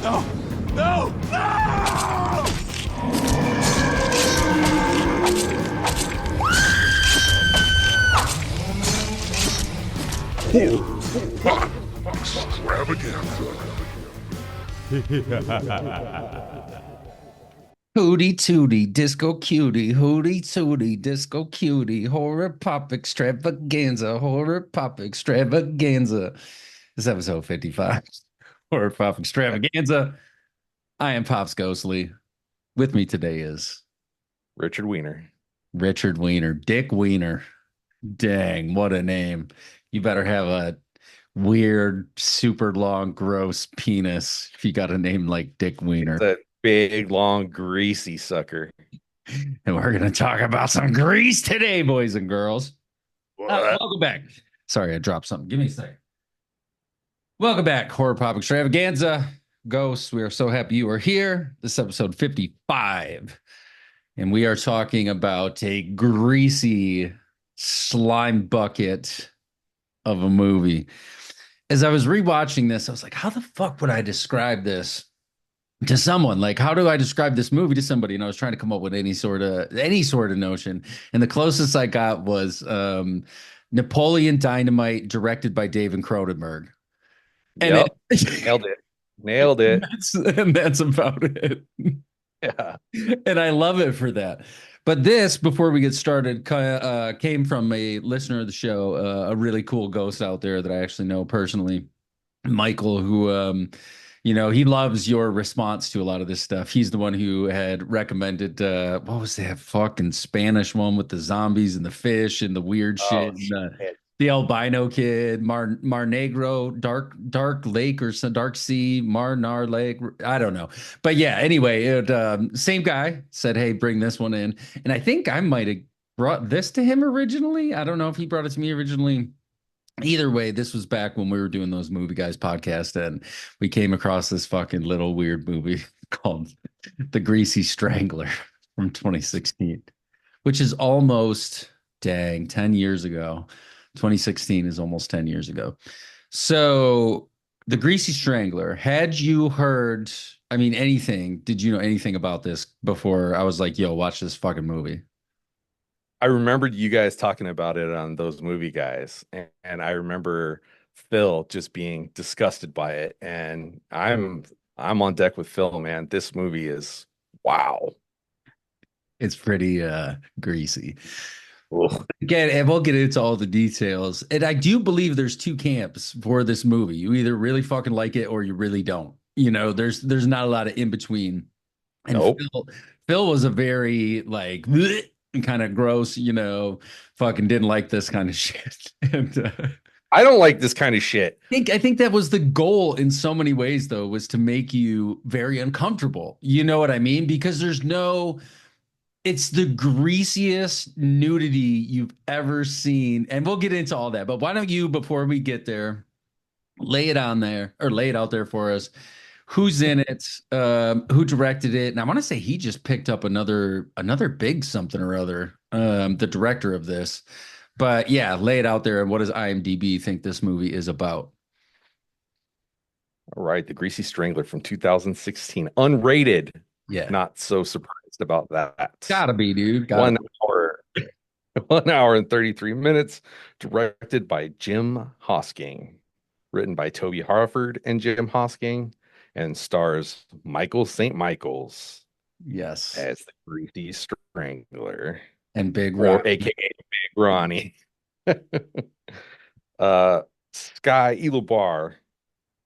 No! No! No! Hootie tootie, disco cutie, hootie tootie, disco cutie, horror pop extravaganza, horror pop extravaganza. This is episode 55, horror pop extravaganza. I am Pops Ghostly. With me today is Richard Weiner. Richard Weiner, Dick Weiner. Dang, what a name. You better have a weird, super long, gross penis if you got a name like Dick It's Weiner. a big, long, greasy sucker. And we're going to talk about some grease today, boys and girls. What? Welcome back. Sorry, I dropped something. Give me a second. Welcome back, Horror Pop Extravaganza. Ghosts, we are so happy you are here. This is episode 55. And we are talking about a greasy slime bucket of a movie. As I was rewatching this, I was like, how the fuck would I describe this to someone? Like, how do I describe this movie to somebody? And I was trying to come up with any sort of notion. And the closest I got was Napoleon Dynamite, directed by David Cronenberg. And Yep. Nailed it. Nailed it. that's about it. Yeah. And I love it for that. But this, before we get started, came from a listener of the show, a really cool ghost out there that I actually know personally, Michael, who, he loves your response to a lot of this stuff. He's the one who had recommended, what was that fucking Spanish one with the zombies and the fish and the weird Oh, shit, and shit. the albino kid, Mar Negro, Dark Lake or some Dark Sea, Nar Lake. I don't know, but yeah. Anyway, same guy said, "Hey, bring this one in," and I think I might have brought this to him originally. I don't know if he brought it to me originally. Either way, this was back when we were doing those movie guys podcast, and we came across this fucking little weird movie called The Greasy Strangler from 2016, which is almost, dang, 10 years ago. 2016 is almost 10 years ago. So, The Greasy Strangler, had you heard, I mean, anything, did you know anything about this before I was like, yo, watch this fucking movie? I remembered you guys talking about it on those movie guys, and I remember Phil just being disgusted by it. And I'm on deck with Phil, man. This movie is wow. It's pretty greasy. Ugh. Again, and we'll get into all the details. And I do believe there's two camps for this movie. You either really fucking like it or you really don't. There's not a lot of in between. And Nope. Phil was a very like kind of gross, fucking didn't like this kind of shit. And I don't like this kind of shit. I think that was the goal in so many ways, though, was to make you very uncomfortable. You know what I mean? Because it's the greasiest nudity you've ever seen. And we'll get into all that. But why don't you, before we get there, lay it on there or lay it out there for us? Who's in it? Who directed it? And I want to say he just picked up another big something or other. The director of this. But yeah, lay it out there. And what does IMDb think this movie is about? All right, The Greasy Strangler from 2016, unrated. Yeah, Not so surprised about that. gotta be, dude. Gotta One be. hour, 1 hour and 33 minutes, directed by Jim Hosking, written by Toby Harford and Jim Hosking, and stars Michael St. Michaels Yes, as the Greasy Strangler, and Big or Rock. AKA Big Ronnie. uh, Sky Elubar,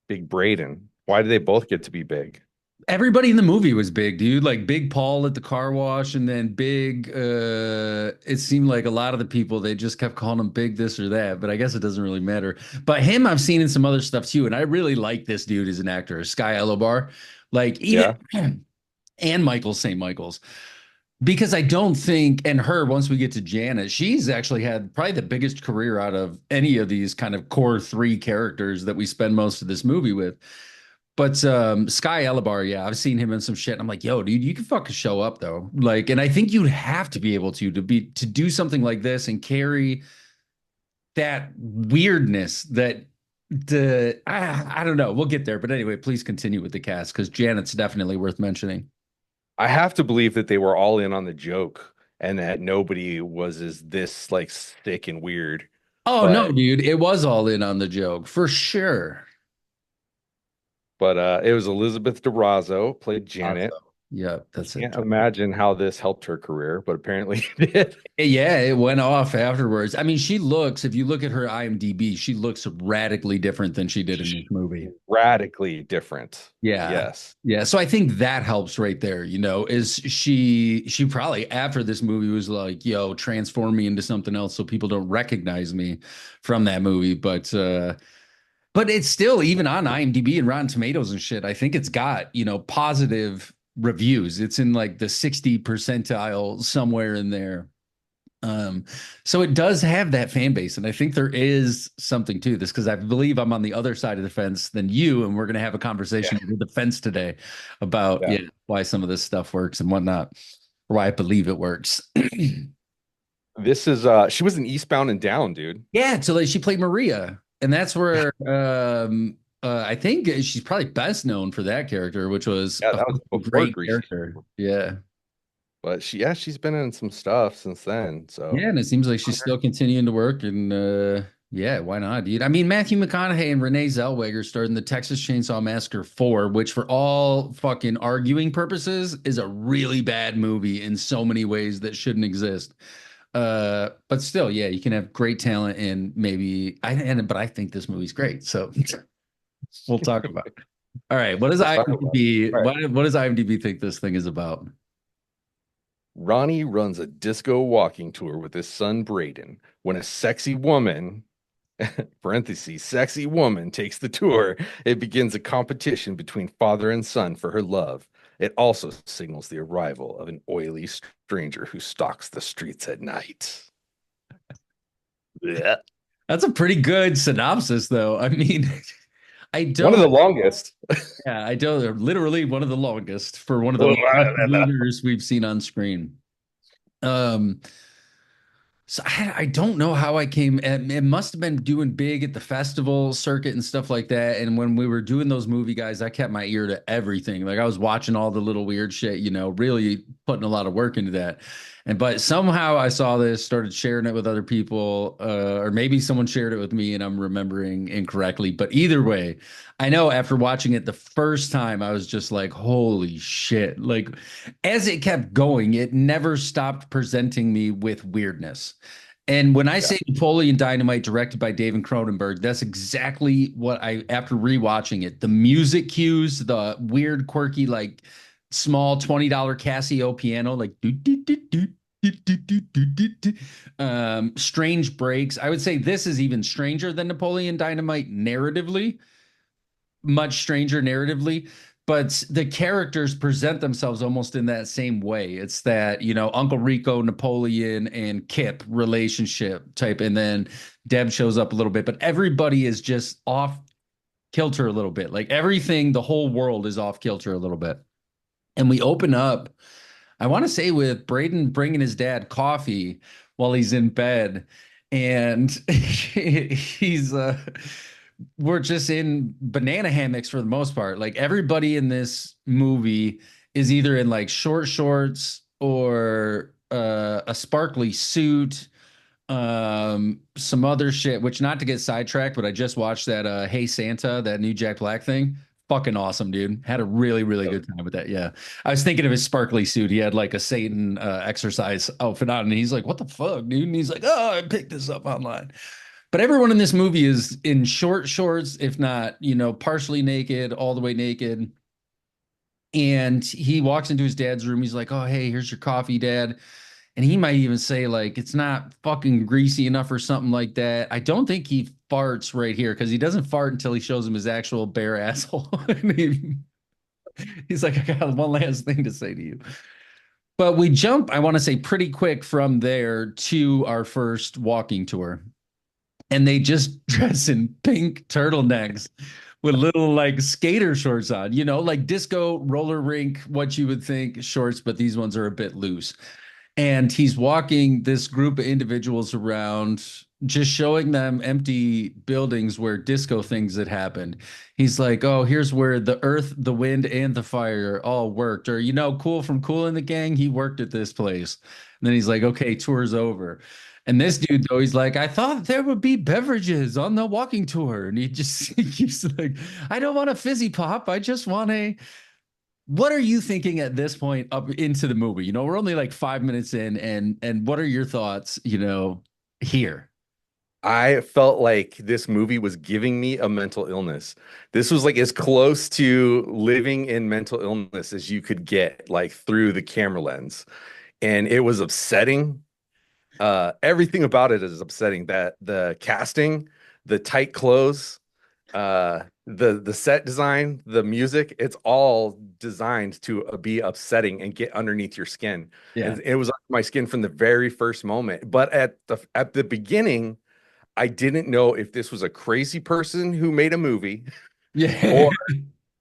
Big Braden. Why do they both get to be big? Everybody in the movie was big, dude. Like Big Paul at the car wash, and then Big. It seemed like a lot of the people they just kept calling him Big this or that, but I guess it doesn't really matter. But him, I've seen in some other stuff too, and I really like this dude as an actor, Sky Elobar, like even Yeah. and Michael St. Michael's, because I don't think, and her once we get to Janet, she's actually had probably the biggest career out of any of these kind of core three characters that we spend most of this movie with. But Sky Elabar, yeah, I've seen him in some shit. And I'm like, yo, dude, you can fucking show up though. Like, and I think you'd have to be able to do something like this and carry that weirdness that I don't know. We'll get there. But anyway, please continue with the cast because Janet's definitely worth mentioning. I have to believe that they were all in on the joke and that nobody was as this like sick and weird. Oh no, But dude, it was all in on the joke for sure. it was Elizabeth DeRozzo played Janet. Awesome. Yeah, that's it. Can't imagine how this helped her career, but apparently it did. Yeah, it went off afterwards. I mean, she looks, if you look at her IMDb, she looks radically different than she did in this movie. Radically different. Yeah. Yes. Yeah. So I think that helps right there, is she probably after this movie was like, yo, transform me into something else so people don't recognize me from that movie. But it's still even on IMDb and Rotten Tomatoes and shit. I think it's got, positive reviews. It's in like the 60 percentile somewhere in there. Um, so it does have that fan base, and I think there is something to this because I believe I'm on the other side of the fence than you, and we're going to have a conversation Yeah. with the fence today about Yeah. why some of this stuff works and whatnot, or why I believe it works. This is she was an Eastbound and Down, dude. Yeah, so like she played Maria, and that's where I think she's probably best known for that character, which was Yeah, a that was before great Greasy. character. Yeah. But she's been in some stuff since then. Yeah, So and it seems like she's still continuing to work, and yeah, why not, dude? I mean, Matthew McConaughey and Renee Zellweger starred in the Texas Chainsaw Massacre 4, which for all fucking arguing purposes is a really bad movie in so many ways that shouldn't exist. But still, yeah, you can have great talent and but I think this movie's great. So we'll talk about it. All right, what does let's talk about IMDb it. All right. what does IMDb think this thing is about? Ronnie runs a disco walking tour with his son Braden. When a sexy woman, parentheses, sexy woman takes the tour, it begins a competition between father and son for her love. It also signals the arrival of an oily stranger who stalks the streets at night. Yeah. That's a pretty good synopsis, though. I mean, I One of don't the longest. Yeah, I don't. Literally one of the longest for one of the longest bloopers we've seen on screen. Um, so I don't know how I came. It must have been doing big at the festival circuit and stuff like that. And when we were doing those movie guys, I kept my ear to everything. Like I was watching all the little weird shit, really putting a lot of work into that. But somehow I saw this, started sharing it with other people, or maybe someone shared it with me and I'm remembering incorrectly. But either way, I know after watching it the first time, I was just like, holy shit. Like as it kept going, it never stopped presenting me with weirdness. And when I Yeah. say Napoleon Dynamite, directed by David Cronenberg, that's exactly what after rewatching it, the music cues, the weird, quirky, like small $20 Casio piano, like do, do, do, do, do, do, do, do, do, do. Strange breaks. I would say this is even stranger than Napoleon Dynamite narratively, much stranger narratively, but the characters present themselves almost in that same way. It's that, Uncle Rico, Napoleon, and Kip relationship type. And then Deb shows up a little bit, but everybody is just off kilter a little bit. Like everything, the whole world is off kilter a little bit. And we open up, I want to say, with Braden bringing his dad coffee while he's in bed. And he's we're just in banana hammocks for the most part. Like everybody in this movie is either in like short shorts or a sparkly suit, some other shit, which not to get sidetracked, but I just watched that Hey Santa, that new Jack Black thing. Fucking awesome, dude. Had a really, really good time with that. Yeah. I was thinking of his sparkly suit. He had like a Satan exercise outfit on, and he's like, what the fuck, dude? And he's like, oh, I picked this up online. But everyone in this movie is in short shorts, if not, partially naked, all the way naked. And he walks into his dad's room. He's like, oh, hey, here's your coffee, dad. And he might even say, like, it's not fucking greasy enough or something like that. I don't think he farts right here because he doesn't fart until he shows him his actual bare asshole. He's like, I got one last thing to say to you. But we jump, I want to say, pretty quick from there to our first walking tour. And they just dress in pink turtlenecks with little like skater shorts on, like disco roller rink, what you would think shorts, but these ones are a bit loose. And he's walking this group of individuals around. just showing them empty buildings where disco things had happened. He's like, "Oh, here's where the earth, the wind, and the fire all worked." Or, Cool from Cool in the Gang, he worked at this place. And then he's like, "Okay, tour's over." And this dude, though, he's like, "I thought there would be beverages on the walking tour." And he just he keeps like, "I don't want a fizzy pop. I just want a." What are you thinking at this point up into the movie? We're only like 5 minutes in, and what are your thoughts, here? I felt like this movie was giving me a mental illness. This was like as close to living in mental illness as you could get, like through the camera lens. And it was upsetting. Everything about it is upsetting. That the casting, the tight clothes, the set design, the music, it's all designed to be upsetting and get underneath your skin. Yeah. And it was on my skin from the very first moment. But at the beginning, I didn't know if this was a crazy person who made a movie Yeah. or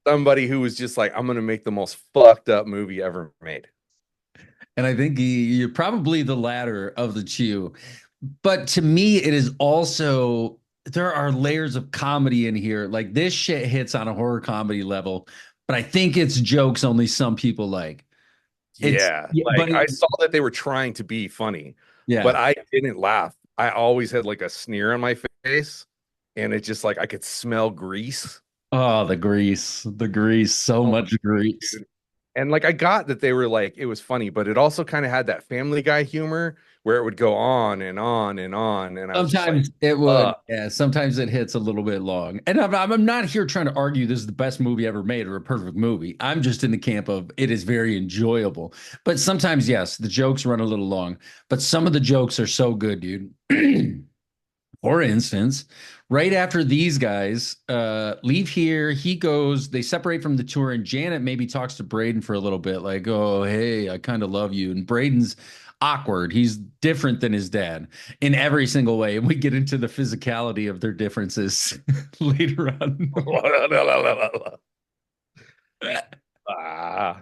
somebody who was just like, I'm gonna make the most fucked up movie ever made. And I think you're probably the latter of the two. But to me, it is also, there are layers of comedy in here. Like this shit hits on a horror comedy level, but I think it's jokes only some people like. It's, Yeah, yeah, but like I saw that they were trying to be funny, but yeah. I didn't laugh. I always had like a sneer on my face, and it's just like I could smell grease. Oh, the grease, so Oh, much grease. dude. And like I got that they were like it was funny, but it also kind of had that Family Guy humor where it would go on and on and on, and I was just like, Sometimes it would, yeah. Sometimes it hits a little bit long, and I'm not here trying to argue this is the best movie ever made or a perfect movie. I'm just in the camp of it is very enjoyable, but sometimes yes, the jokes run a little long, but some of the jokes are so good, dude. For instance, right after these guys leave here, he goes, they separate from the tour, and Janet maybe talks to Braden for a little bit, like, "Oh, hey, I kind of love you." And Braden's awkward. He's different than his dad in every single way. And we get into the physicality of their differences later on. ah.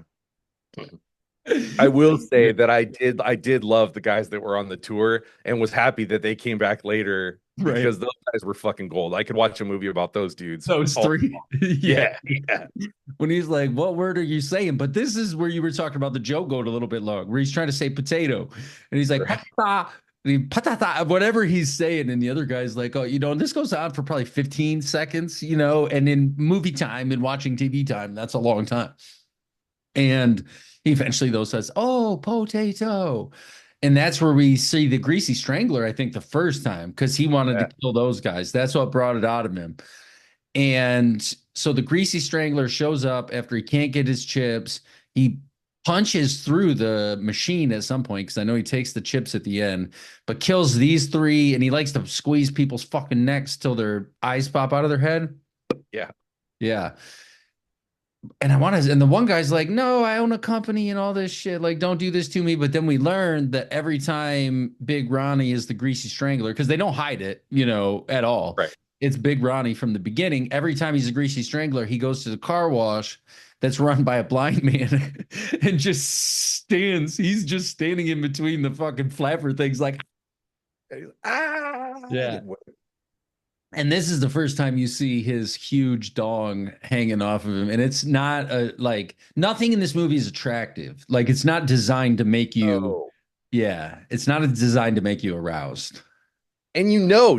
I will say that I did love the guys that were on the tour and was happy that they came back later Right. because those guys were fucking gold. I could watch a movie about those dudes. Those Oh, three. Yeah. yeah, yeah. When he's like, "What word are you saying?" But this is where you were talking about the joke going a little bit long, where he's trying to say potato, and he's like Right. patata, patata, whatever he's saying, and the other guy's like, "Oh, and this goes on for probably 15 seconds, and in movie time and watching TV time, that's a long time." And he eventually though says, "Oh, potato." And that's where we see the Greasy Strangler, I think, the first time, because he wanted to Yeah, kill those guys. That's what brought it out of him. And so the Greasy Strangler shows up after he can't get his chips. He punches through the machine at some point because I know he takes the chips at the end, but kills these three. And he likes to squeeze people's fucking necks till their eyes pop out of their head. yeah. Yeah. And the one guy's like, "No, I own a company and all this shit. Like, don't do this to me." But then we learned that every time Big Ronnie is the Greasy Strangler, because they don't hide it, at all. Right. It's Big Ronnie from the beginning. Every time he's a Greasy Strangler, he goes to the car wash that's run by a blind man and just stands. He's just standing in between the fucking flapper things, like, Ah, yeah. And this is the first time you see his huge dong hanging off of him. And it's not like nothing in this movie is attractive. Like it's not designed to make you, no. yeah, it's not designed to make you aroused. And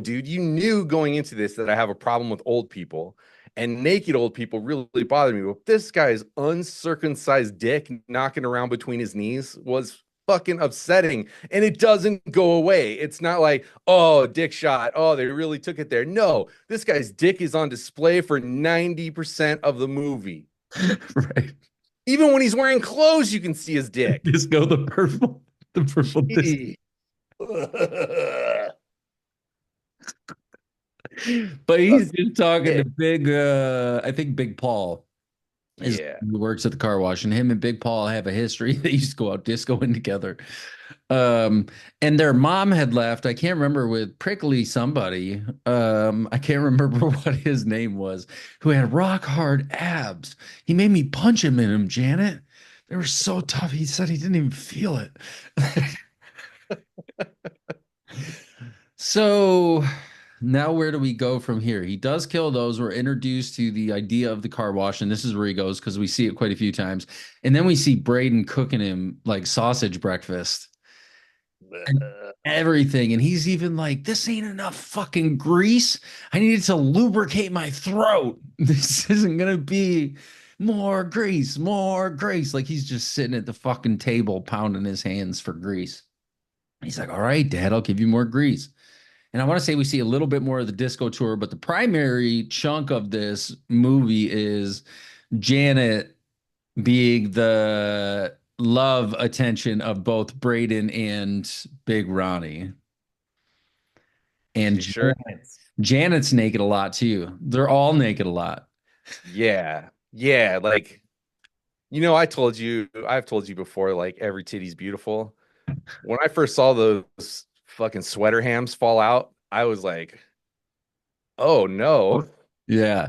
dude, you knew going into this that I have a problem with old people and naked old people really bother me. But this guy's uncircumcised dick knocking around between his knees was fucking upsetting. And it doesn't go away. It's not like, oh, dick shot. Oh, they really took it there. No, this guy's dick is on display for 90% of the movie. Right. Even when he's wearing clothes, you can see his dick. Disco, the purple disco. But he's just talking to Big, I think Big Paul is Yeah. who works at the car wash, and him and Big Paul have a history. They used to go out discoing together. Um, and their mom had left. I can't remember, with Prickly somebody. I can't remember what his name was, who had rock hard abs. He made me punch him in them, Janet. They were so tough. He said he didn't even feel it. So now where do we go from here? He does kill those. We're introduced to the idea of the car wash, and this is where he goes because we see it quite a few times. And then we see Braden cooking him like sausage breakfast and everything. And he's even like, this ain't enough fucking grease. I needed to lubricate my throat. This isn't gonna be more grease, more grease. Like he's just sitting at the fucking table pounding his hands for grease. He's like, all right, Dad, I'll give you more grease. And I want to say we see a little bit more of the disco tour, but the primary chunk of this movie is Janet being the love attention of both Braden and Big Ronnie. And She sure. Janet's naked a lot too. They're all naked a lot. Yeah. Yeah. Like, I've told you before, like every titty's beautiful. When I first saw those fucking sweater hams fall out, I was like, oh no. Yeah.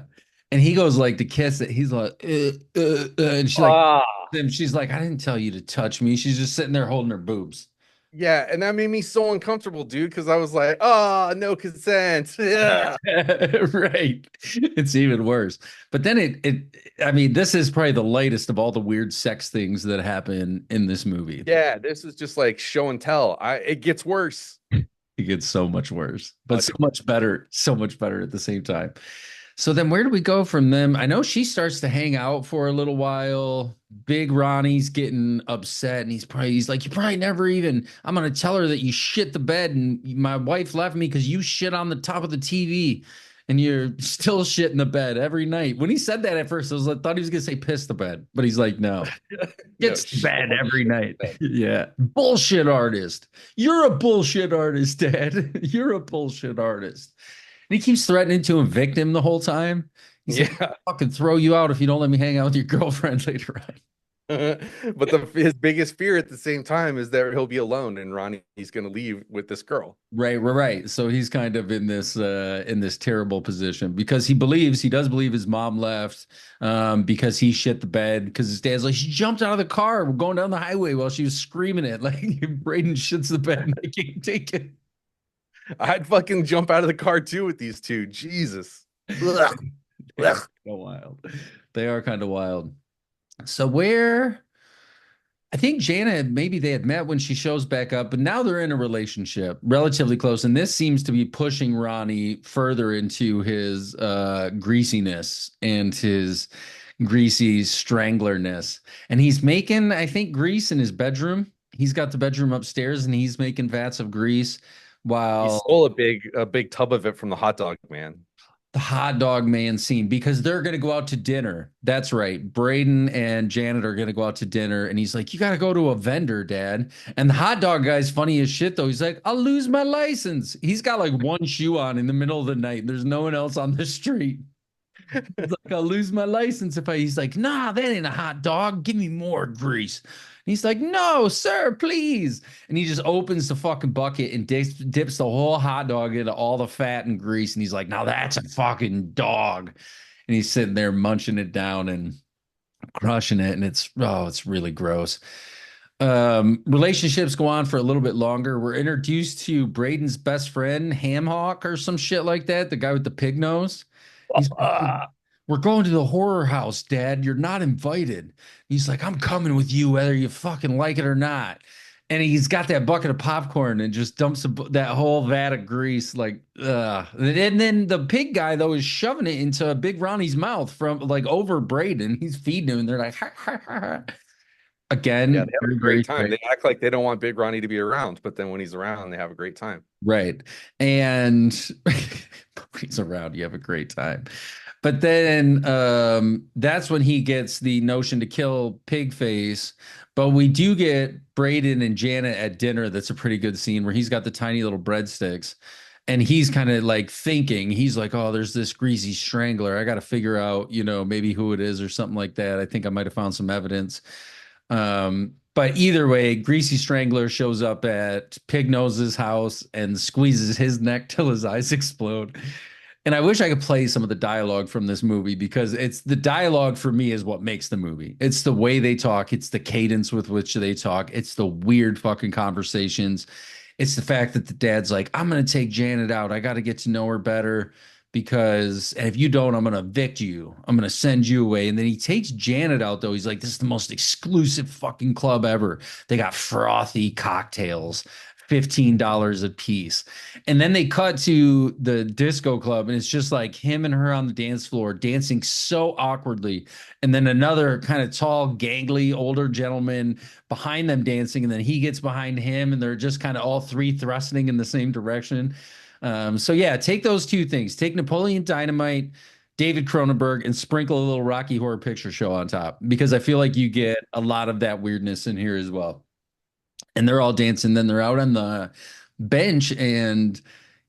And he goes like to kiss it. He's like, and she's like, Ah. she's like, I didn't tell you to touch me. She's just sitting there holding her boobs. Yeah, and that made me so uncomfortable, dude, because I was like, oh, no consent. Yeah. Right. It's even worse. But then I mean, this is probably the lightest of all the weird sex things that happen in this movie. Yeah, this is just like show and tell. It gets worse. It gets so much worse, but so much better at the same time. So then where do we go from them? I know she starts to hang out for a little while. Big Ronnie's getting upset and he's like, you probably never even, I'm gonna tell her that you shit the bed and my wife left me because you shit on the top of the TV and you're still shitting the bed every night. When he said that at first, I thought he was gonna say piss the bed, but he's like, no. No, Gets to bed every night. Yeah. Bullshit artist. You're a bullshit artist, Dad. You're a bullshit artist. And he keeps threatening to evict him the whole time. He's like, yeah. I'll fucking throw you out if you don't let me hang out with your girlfriend later on. But his biggest fear at the same time is that he'll be alone and Ronnie's going to leave with this girl. Right. So he's kind of in this terrible position because he does believe his mom left because he shit the bed because his dad's like, she jumped out of the car. We're going down the highway while she was screaming it. Like Braden shits the bed and I can't take it. I'd fucking jump out of the car too with these two. Jesus. Ugh. They are kind of wild. They are kind of wild. So where I think Jana, maybe they had met when she shows back up, but now they're in a relationship, relatively close. And this seems to be pushing Ronnie further into his greasiness and his greasy strangler-ness. And he's making, I think, grease in his bedroom. He's got the bedroom upstairs and he's making vats of grease He while stole a big tub of it from the hot dog man. the hot dog man scene because they're going to go out to dinner. That's right. Braden and Janet are going to go out to dinner. And he's like, you got to go to a vendor, Dad. And the hot dog guy's funny as shit, though. He's like, I'll lose my license. He's got like one shoe on in the middle of the night. And there's no one else on the street. He's like, I'll lose my license if I. He's like, nah, that ain't a hot dog. Give me more grease. And he's like, no, sir, please. And he just opens the fucking bucket and dips the whole hot dog into all the fat and grease. And he's like, now that's a fucking dog. And he's sitting there munching it down and crushing it. And it's really gross. Relationships go on for a little bit longer. We're introduced to Braden's best friend, Hamhawk, or some shit like that, the guy with the pig nose. He's like, we're going to the horror house, Dad. You're not invited. He's like, I'm coming with you, whether you fucking like it or not. And he's got that bucket of popcorn and just dumps that whole vat of grease, like, and then the pig guy though is shoving it into Big Ronnie's mouth from like over Braden. He's feeding him, and they're like, ha, ha, ha, ha. Again, Yeah, they have a very great time. They act like they don't want Big Ronnie to be around, but then when he's around, they have a great time. right. And he's around, you have a great time. But then that's when he gets the notion to kill Pigface. But we do get Braden and Janet at dinner. That's a pretty good scene where he's got the tiny little breadsticks and he's kind of like thinking, he's like, oh, there's this greasy strangler. I got to figure out, maybe who it is or something like that. I think I might have found some evidence. But either way, Greasy Strangler shows up at Pig Nose's house and squeezes his neck till his eyes explode. And I wish I could play some of the dialogue from this movie because it's the dialogue for me is what makes the movie. It's the way they talk. It's the cadence with which they talk. It's the weird fucking conversations. It's the fact that the dad's like, I'm going to take Janet out. I got to get to know her better because and if you don't, I'm going to evict you. I'm going to send you away. And then he takes Janet out, though. He's like, this is the most exclusive fucking club ever. They got frothy cocktails, $15 a piece. And then they cut to the disco club, and it's just like him and her on the dance floor dancing so awkwardly. And then another kind of tall, gangly, older gentleman behind them dancing, and then he gets behind him, and they're just kind of all three thrusting in the same direction. So yeah, take those two things. Take Napoleon Dynamite, David Cronenberg, and sprinkle a little Rocky Horror Picture Show on top because I feel like you get a lot of that weirdness in here as well. And they're all dancing. Then they're out on the bench, and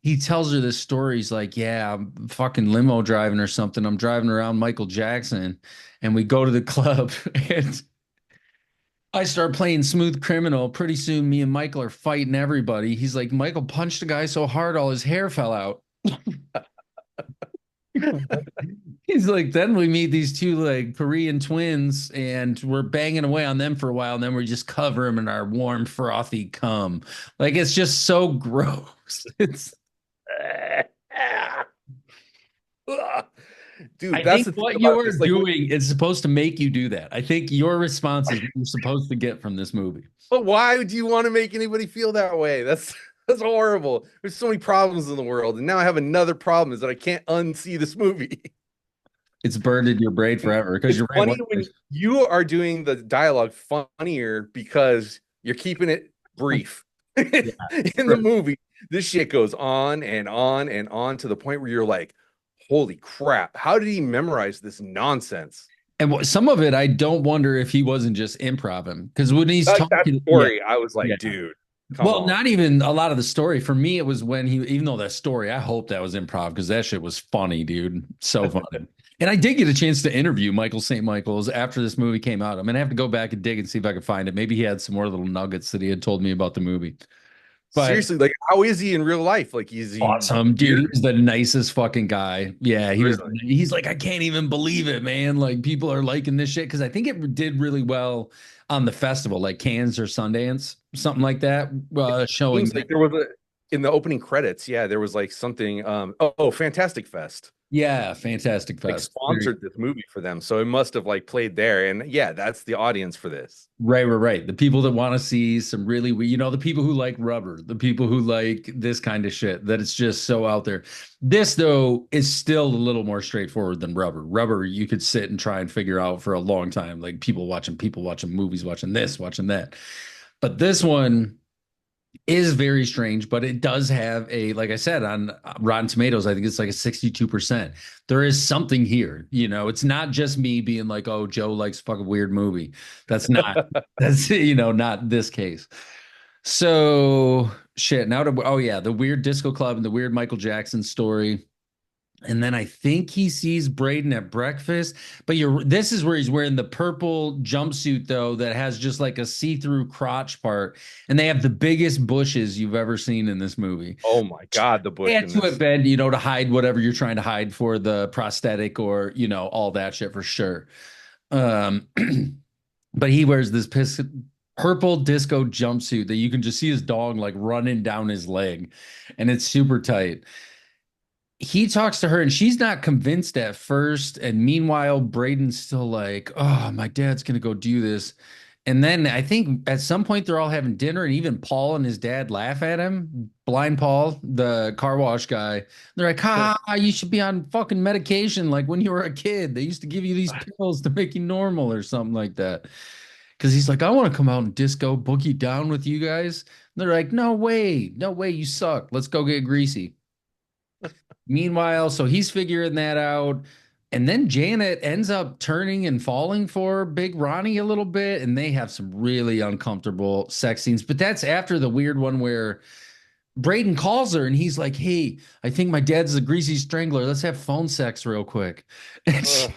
he tells her this story. He's like, "Yeah, I'm fucking limo driving or something. I'm driving around Michael Jackson, and we go to the club, and I start playing Smooth Criminal. Pretty soon, me and Michael are fighting everybody. He's like, Michael punched a guy so hard, all his hair fell out. He's like, then we meet these two like Korean twins, and we're banging away on them for a while, and then we just cover them in our warm, frothy cum. Like it's just so gross. It's Dude, I that's think the thing what about you're this. Like, doing is supposed to make you do that. I think your response is what you're supposed to get from this movie. but why would you want to make anybody feel that way? That's horrible. There's so many problems in the world, and now I have another problem is that I can't unsee this movie. It's burned in your brain forever because It's you're right. funny when you are doing the dialogue funnier because you're keeping it brief. Yeah, In the movie, this shit goes on and on and on to the point where you're like, holy crap, how did he memorize this nonsense? and some of it, I don't wonder if he wasn't just improv because when he's Like that talking, yeah, story, I was yeah. like, dude, come Well, on. not even a lot of the story. For me, it was when he, even though that story, I hope that was improv because that shit was funny, dude. So funny. And I did get a chance to interview Michael St. Michael's after this movie came out. I'm gonna have to go back and dig and see if I can find it. Maybe he had some more little nuggets that he had told me about the movie. But Seriously, like, how is he in real life? Like, is he awesome, dude. He weird? was the nicest fucking guy. Yeah, he was. Really? He's like, I can't even believe it, man. Like, people are liking this shit because I think it did really well on the festival, like Cannes or Sundance, something like that, showing Seems that. like there was a in the opening credits, yeah, there was like something Fantastic Fest Yeah, Fantastic like Fest. sponsored this movie for them. So it must have like played there. And yeah, that's the audience for this. Right. The people that want to see some really, the people who like rubber, the people who like this kind of shit, that it's just so out there. This, though, is still a little more straightforward than rubber. Rubber, you could sit and try and figure out for a long time, like people watching movies, watching this, watching that. But this one is very strange, but it does have a, like I said, on Rotten Tomatoes, I think it's like a 62%. There is something here, it's not just me being like, oh, Joe likes a fucking weird movie. That's not, that's, not this case. So shit. Oh yeah, the weird disco club and the weird Michael Jackson story. And then I think he sees Braden at breakfast, but this is where he's wearing the purple jumpsuit though that has just like a see-through crotch part, and they have the biggest bushes you've ever seen in this movie. Oh my God, the bush Add in to it, this. Ben, to hide whatever you're trying to hide for the prosthetic or all that shit for sure. Um, but he wears this purple disco jumpsuit that you can just see his dog like running down his leg, and it's super tight. He talks to her and she's not convinced at first. And meanwhile, Braden's still like, oh, my dad's going to go do this. And then I think at some point they're all having dinner, and even Paul and his dad laugh at him. Blind Paul, the car wash guy. They're like, ha, you should be on fucking medication like when you were a kid. They used to give you these pills to make you normal or something like that. Because he's like, I want to come out and disco boogie down with you guys. And they're like, no way, no way, you suck. Let's go get greasy. Meanwhile, so he's figuring that out. And then Janet ends up turning and falling for Big Ronnie a little bit. And they have some really uncomfortable sex scenes. But that's after the weird one where Braden calls her and he's like, hey, I think my dad's a Greasy Strangler. Let's have phone sex real quick. Ugh,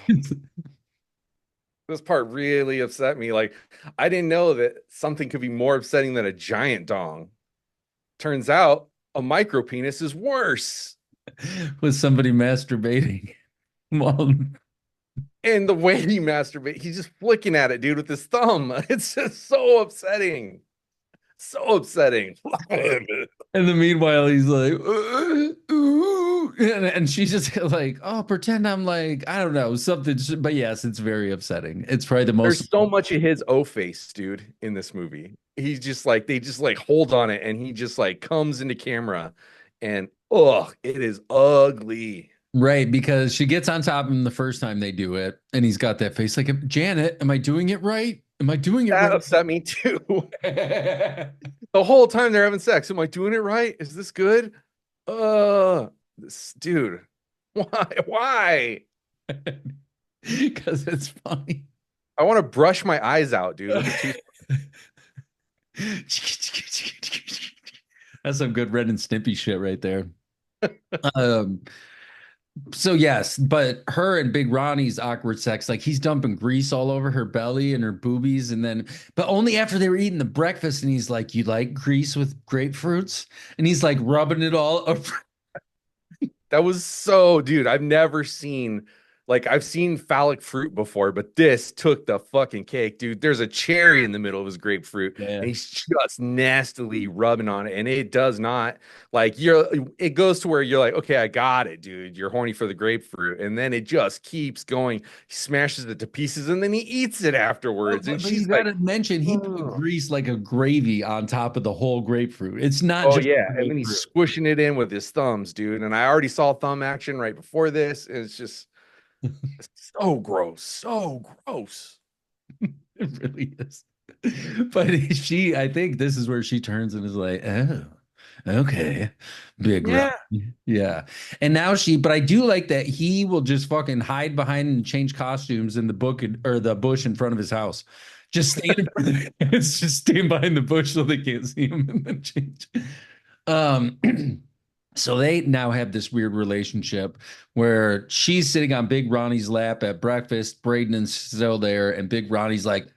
this part really upset me. Like, I didn't know that something could be more upsetting than a giant dong. Turns out a micro penis is worse. with somebody masturbating. Well, And the way he masturbates, he's just flicking at it, dude, with his thumb. It's just so upsetting. So upsetting. And then meanwhile, he's like, ooh," and she's just like, oh, pretend I'm like, I don't know, something. But yes, it's very upsetting. It's probably the most. There's so much of his O face, dude, in this movie. He's just like they just like hold on it, and he just like comes into camera, and oh, it is ugly. Right, because she gets on top of him the first time they do it, and he's got that face like, Janet, am I doing it right? Am I doing it That right? upset me too. The whole time they're having sex. Am I doing it right? Is this good? This dude. Why? Why? Because it's funny. I want to brush my eyes out, dude, with a tooth. That's some good Ren and Stimpy shit right there. Um, so yes, but her and Big Ronnie's awkward sex, like he's dumping grease all over her belly and her boobies, and then, but only after they were eating the breakfast, and he's like, "You like grease with grapefruits?" And he's like rubbing it all over. That was so, dude. I've never seen like I've seen phallic fruit before, but this took the fucking cake, dude. There's a cherry in the middle of his grapefruit, Yeah. and he's just nastily rubbing on it, and it does not like you're. It goes to where you're like, okay, I got it, dude. You're horny for the grapefruit, and then it just keeps going. He smashes it to pieces, and then he eats it afterwards, and But you she's like, gotta mention he put oh. grease like a gravy on top of the whole grapefruit. It's not Oh just yeah, and then he's grapefruit. squishing it in with his thumbs, dude. And I already saw thumb action right before this. And it's just it's so gross, so gross. It really is. But I think this is where she turns and is like, oh, okay, big rock. Yeah, Yeah. And now but I do like that he will just fucking hide behind and change costumes in the book or the bush in front of his house. Just stand in front of it's just stand behind the bush so they can't see him and then change. Um, so they now have this weird relationship where she's sitting on Big Ronnie's lap at breakfast. Braden is still there, and Big Ronnie's like,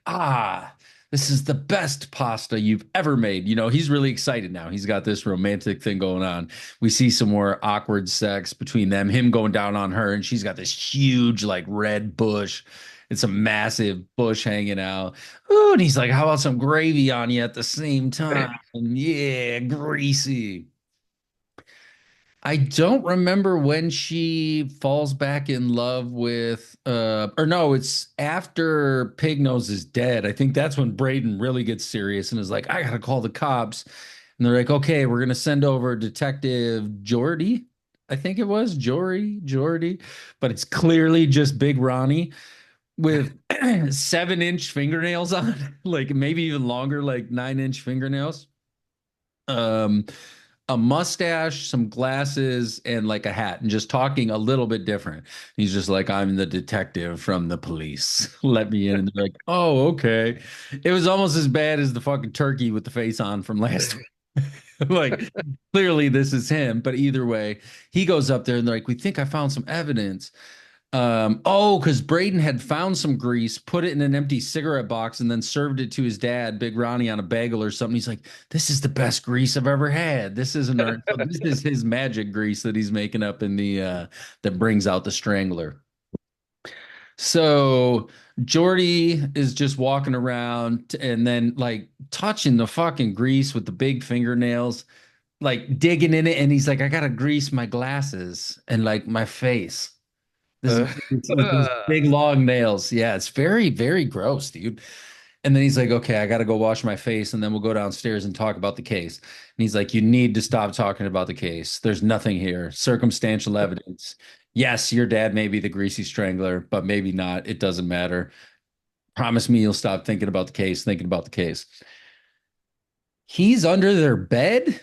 this is the best pasta you've ever made. You know, he's really excited now. He's got this romantic thing going on. We see some more awkward sex between them, him going down on her, and she's got this huge, like, red bush. It's a massive bush hanging out. Oh, and he's like, how about some gravy on you at the same time? Yeah, greasy. I don't remember when she falls back in love with or no, it's after Pig Nose is dead. I think that's when Braden really gets serious and is like, I gotta call the cops. And they're like, okay, we're gonna send over Detective Jordy. I think it was Jordy, but it's clearly just Big Ronnie with 7-inch fingernails on, like maybe even longer, like 9-inch fingernails. Um, a mustache, some glasses, and like a hat, and just talking a little bit different. He's just like, I'm the detective from the police. Let me in. And they're like, oh, okay. It was almost as bad as the fucking turkey with the face on from last week. Like, clearly this is him, but either way, he goes up there and they're like, we think I found some evidence. Because Braden had found some grease, put it in an empty cigarette box, and then served it to his dad, Big Ronnie, on a bagel or something. He's like, "This is the best grease I've ever had. This isn't our, so this is his magic grease that he's making up in the that brings out the Strangler." So Jordy is just walking around and then like touching the fucking grease with the big fingernails, like digging in it, and he's like, "I gotta grease my glasses and like my face." This Uh, it's with those big long nails. Yeah, it's very, very gross, dude. And then he's like, okay, I got to go wash my face and then we'll go downstairs and talk about the case. And he's like, you need to stop talking about the case. There's nothing here. Circumstantial evidence. Yes, your dad may be the greasy strangler, but maybe not. It doesn't matter. Promise me you'll stop thinking about the case, thinking about the case. He's under their bed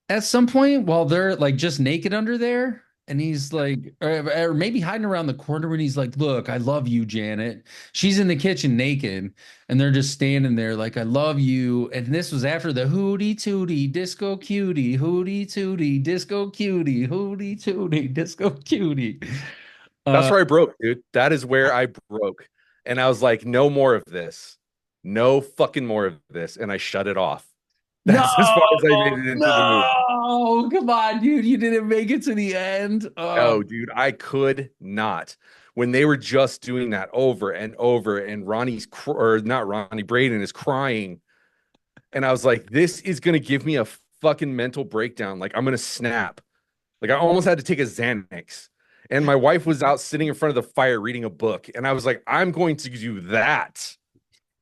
at some point while they're like just naked under there. And he's like, or maybe hiding around the corner when he's like, look, I love you, Janet. She's in the kitchen naked, and they're just standing there like, I love you. And this was after the hootie tootie disco cutie, hootie tootie disco cutie, hootie tootie disco cutie. that's Uh, where I broke, dude. That is where I broke. And I was like, no more of this. No fucking more of this. And I shut it off. no, That's as far as I made it into the movie. no, come on, dude. You didn't make it to the end. No, dude, I could not. When they were just doing that over and over, and or not Ronnie, Braden is crying. And I was like, this is gonna give me a fucking mental breakdown. Like I'm gonna snap. Like I almost had to take a Xanax. And my wife was out sitting in front of the fire reading a book. And I was like, I'm going to do that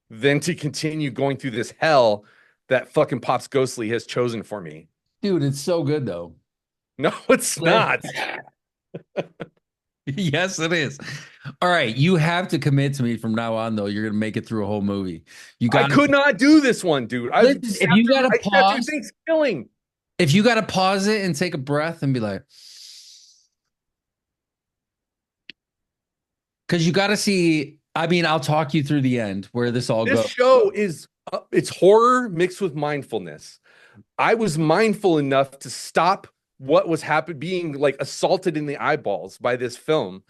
than to continue going through this hell that fucking Pops Ghostly has chosen for me. Dude, it's so good though. No, it's not. Yes, it is. All right, you have to commit to me from now on, though. You're gonna make it through a whole movie. You I got could not do this one, dude. listen. If you gotta I sat through pause, Thanksgiving. if you gotta pause it and take a breath and be like, because you gotta see. I mean, I'll talk you through the end where this all This goes. show is it's horror mixed with mindfulness. I was mindful enough to stop what was happening, being like assaulted in the eyeballs by this film,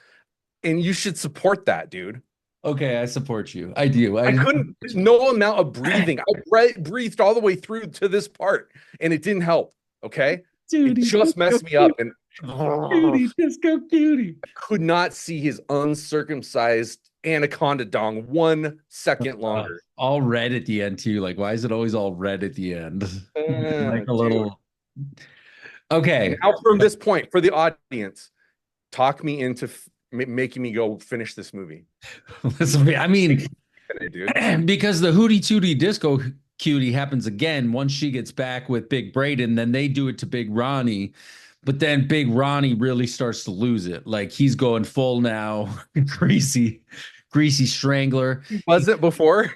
and you should support that, dude. Okay, I support you. I do. I couldn't. No amount of breathing. Breathed all the way through to this part, and it didn't help. Okay, it Cutie, just messed me up, and cutie, disco cutie. I could not see his uncircumcised anaconda dong 1 second longer. All red at the end too. Like, why is it always all red at the end? Like a Dude. little. Okay. Now, from this point, for the audience, talk me into making me go finish this movie. Listen, I mean, Dude. because the Hootie Tootie Disco Cutie happens again once she gets back with Big Braden, then they do it to Big Ronnie. But then Big Ronnie really starts to lose it. Like he's going full now, greasy strangler. Was it before?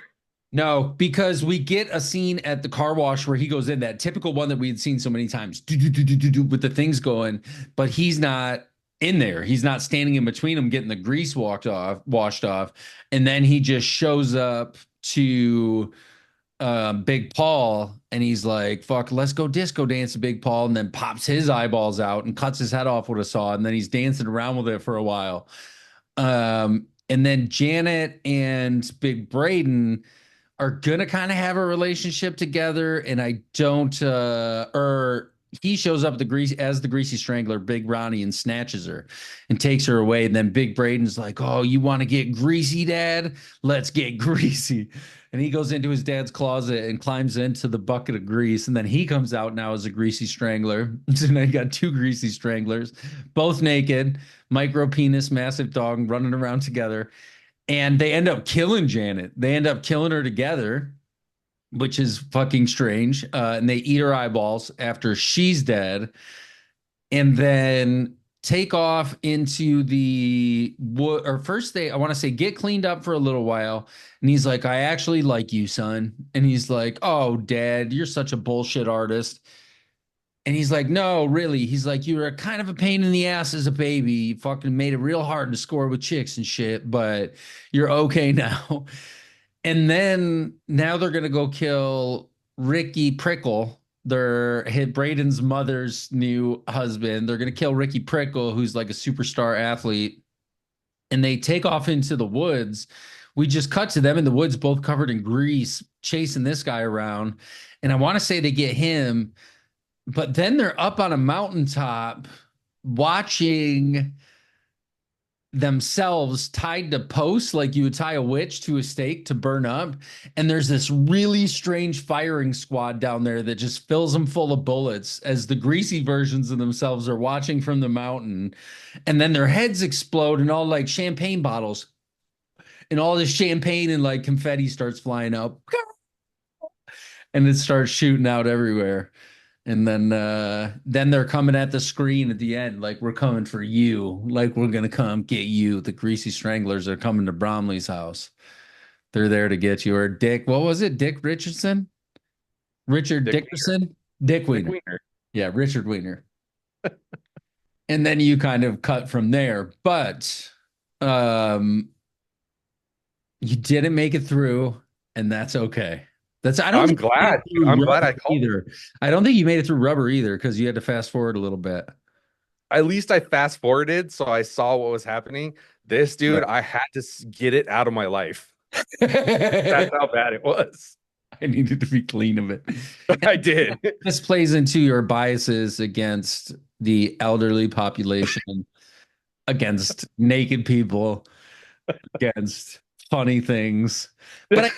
No, because we get a scene at the car wash where he goes in, that typical one that we had seen so many times, do, do, do, do, do, do, with the things going, but he's not in there. He's not standing in between them, getting the grease washed off. And then he just shows up to Big Paul and he's like, fuck, let's go disco dance to Big Paul, and then pops his eyeballs out and cuts his head off with a saw. And then he's dancing around with it for a while. And then Janet and Big Braden are gonna kind of have a relationship together, and I don't or he shows up as the Greasy Strangler, Big Ronnie, and snatches her and takes her away. And then Big Braden's like, oh, you want to get greasy, Dad? Let's get greasy. And he goes into his dad's closet and climbs into the bucket of grease. And then he comes out now as a Greasy Strangler. So now you got two Greasy Stranglers, both naked, micro penis, massive dog running around together. And they end up killing Janet. They end up killing her together, which is fucking strange. And they eat her eyeballs after she's dead. And then take off into the wood. Or first they, I want to say, get cleaned up for a little while. And he's like, I actually like you, son. And he's like, oh, Dad, you're such a bullshit artist. And he's like, no, really. He's like, you were kind of a pain in the ass as a baby. You fucking made it real hard to score with chicks and shit, but you're okay now. And then now they're gonna go kill Ricky Prickle, their Braden's mother's new husband. They're gonna kill Ricky Prickle, who's like a superstar athlete. And they take off into the woods. We just cut to them in the woods, both covered in grease, chasing this guy around. And I want to say they get him. But then they're up on a mountaintop watching themselves tied to posts like you would tie a witch to a stake to burn up. And there's this really strange firing squad down there that just fills them full of bullets as the greasy versions of themselves are watching from the mountain. And then their heads explode and all like champagne bottles and all this champagne and like confetti starts flying up. And it starts shooting out everywhere. And then they're coming at the screen at the end, like we're coming for you, like we're gonna come get you. The Greasy Stranglers are coming to Bromley's house. They're there to get you. Or Dick, what was it? Dick Richardson? Richard Dick Dickerson? Dick Wiener. Wiener. Yeah, Richard Wiener. And then you kind of cut from there. But you didn't make it through, and that's okay. I'm glad. I'm glad I called. Either. I don't think you made it through rubber either because you had to fast forward a little bit. At least I fast forwarded, so I saw what was happening. This dude, I had to get it out of my life. That's how bad it was. I needed to be clean of it. I did. This plays into your biases against the elderly population, against naked people, against funny things. But I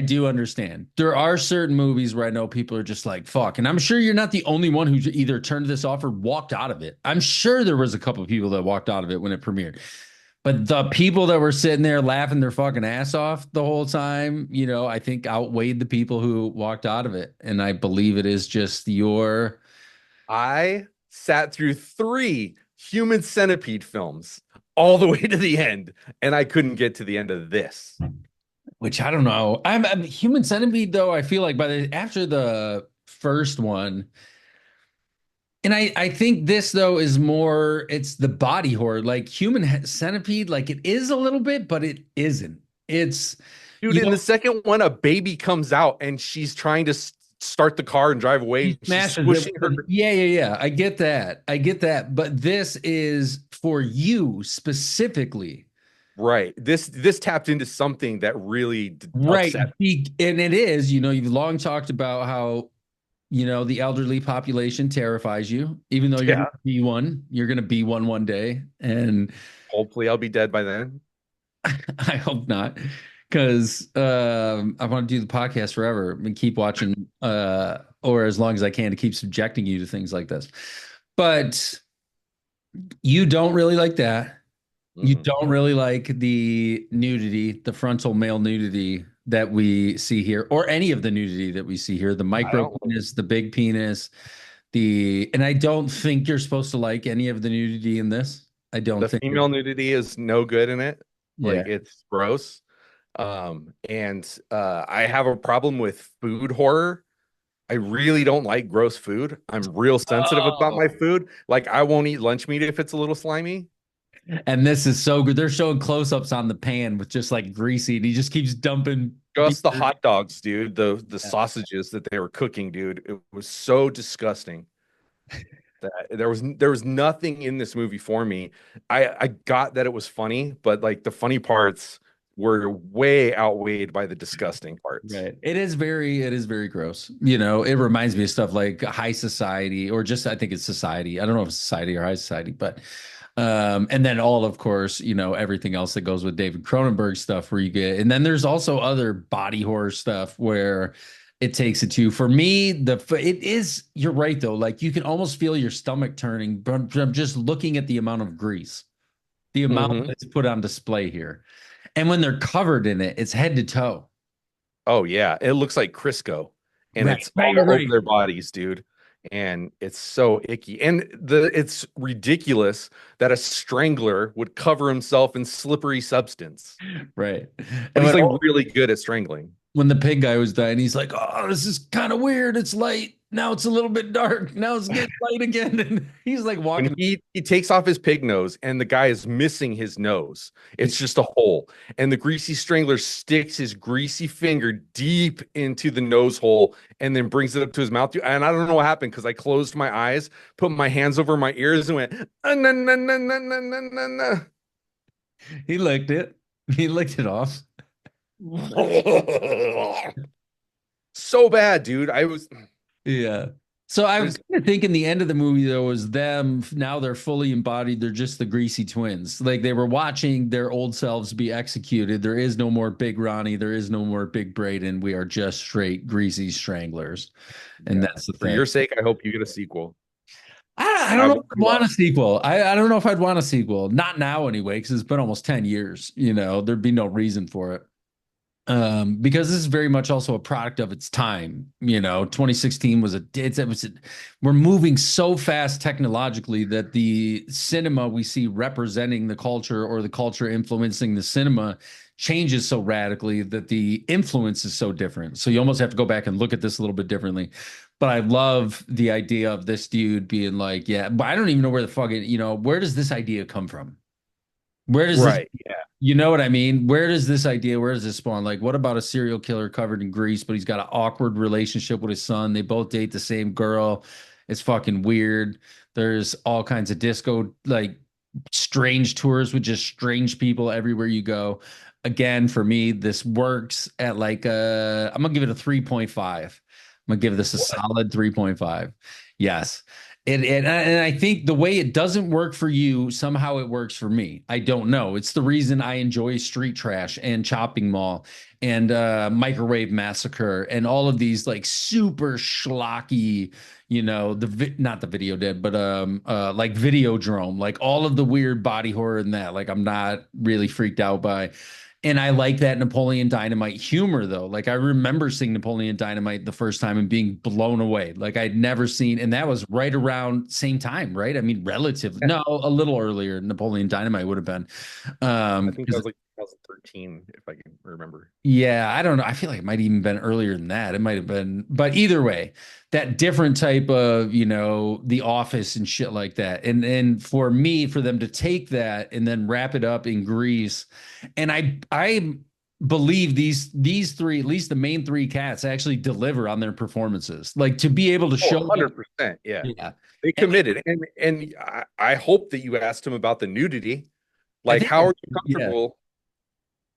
do understand. There are certain movies where I know people are just like, fuck. And I'm sure you're not the only one who either turned this off or walked out of it. I'm sure there was a couple of people that walked out of it when it premiered. But the people that were sitting there laughing their fucking ass off the whole time, I think outweighed the people who walked out of it. And I believe it is just I sat through 3 Human Centipede films all the way to the end, and I couldn't get to the end of this. which I don't know. I'm Human Centipede though. I feel like after the first one, and I think this though is more. It's the body horror, like Human Centipede. Like it is a little bit, but it isn't. It's Dude, you in know the second one, a baby comes out and she's trying to start the car and drive away. he And she's smashes it. squishing her. Yeah. I get that. I get that. But this is for you specifically. Right. This tapped into something that really Right. upset. And it is, you've long talked about how, the elderly population terrifies you, even though you're going Yeah. to be one. You're going to be one day. And Hopefully, I'll be dead by then. I hope not, because I want to do the podcast forever and keep watching, or as long as I can to keep subjecting you to things like this. But you don't really like that. You Mm-mm. don't really like the nudity, the frontal male nudity that we see here, or any of the nudity that we see here, the I micro don't. penis, the big penis, and I don't think you're supposed to like any of the nudity in this. I don't The think female nudity is no good in it. yeah. Like it's gross. And I have a problem with food horror. I really don't like gross food. I'm real sensitive about Oh, my food. Like I won't eat lunch meat if it's a little slimy. and this is so good. They're showing close-ups on the pan with just like greasy, and he just keeps dumping Just the beer. hot dogs, dude. The sausages that they were cooking, dude. It was so disgusting that there was nothing in this movie for me. I got that it was funny, but like the funny parts were way outweighed by the disgusting parts. Right. It is very gross. It reminds me of stuff like high society or just I think it's society. I don't know if it's society or high society, but and then all of course, everything else that goes with David Cronenberg stuff where you get and then there's also other body horror stuff where it takes it to for me it is you're right though like you can almost feel your stomach turning from just looking at the amount of grease, the amount Hmm. that's put on display here. And when they're covered in it, it's head to toe. Oh yeah, it looks like Crisco, and Right, it's right, all over right. their bodies, dude. And it's so icky. And it's ridiculous that a strangler would cover himself in slippery substance. Right. But And he's like really good at strangling. when the pig guy was dying, he's like, "Oh, this is kind of weird. It's light. Now it's a little bit dark. Now it's getting light again." And he's like When walking. he takes off his pig nose and the guy is missing his nose. It's just a hole. And the greasy strangler sticks his greasy finger deep into the nose hole and then brings it up to his mouth. And I don't know what happened because I closed my eyes, put my hands over my ears, and went, "Ah, na, na, na, na, na, na, na, na." He licked it. He licked it off. So bad, dude. Yeah. So I I was just kind of thinking the end of the movie though was them now they're fully embodied. They're just the greasy twins. Like they were watching their old selves be executed. There is no more Big Ronnie. There is no more Big Braden. We are just straight greasy stranglers. And yeah. that's the For thing. your sake, I hope you get a sequel. I I don't know would if I'd want a love. sequel. I don't know if I'd want a sequel. Not now anyway, because it's been almost 10 years. There'd be no reason for it. Because this is very much also a product of its time. 2016 was we're moving so fast technologically that the cinema we see representing the culture or the culture influencing the cinema changes so radically that the influence is so different. So you almost have to go back and look at this a little bit differently. But I love the idea of this dude being like, yeah, but I don't even know where the fuck where does this idea come from? Where does this Right. Yeah. you know what I mean? Where does this spawn? Like, what about a serial killer covered in grease, but he's got an awkward relationship with his son? They both date the same girl. It's fucking weird. There's all kinds of disco, like strange tours with just strange people everywhere you go. Again, for me, this works at like I'm gonna give it a 3.5. I'm gonna give this a What? solid 3.5. Yes. And I think the way it doesn't work for you, somehow it works for me. I don't know. It's the reason I enjoy Street Trash and Chopping Mall and Microwave Massacre and all of these like super schlocky, not the Video Dead, but like Videodrome, like all of the weird body horror in that. Like I'm not really freaked out by. And I like that Napoleon Dynamite humor, though. Like I remember seeing Napoleon Dynamite the first time and being blown away. Like I'd never seen, and that was right around same time, right? I mean, relatively, Yeah, no, a little earlier. Napoleon Dynamite would have been. I think that 'Cause was like 2013, if I can remember. yeah, I don't know. I feel like it might even been earlier than that. It might have been, but either way, that different type of, The Office and shit like that. And for me, for them to take that and then wrap it up in Grease, and I believe these three, at least the main three cats, actually deliver on their performances. Like to be able to Oh, show them, 100%. Yeah. yeah. They And committed. And I hope that you asked him about the nudity. I Like, think, how are you yeah. comfortable?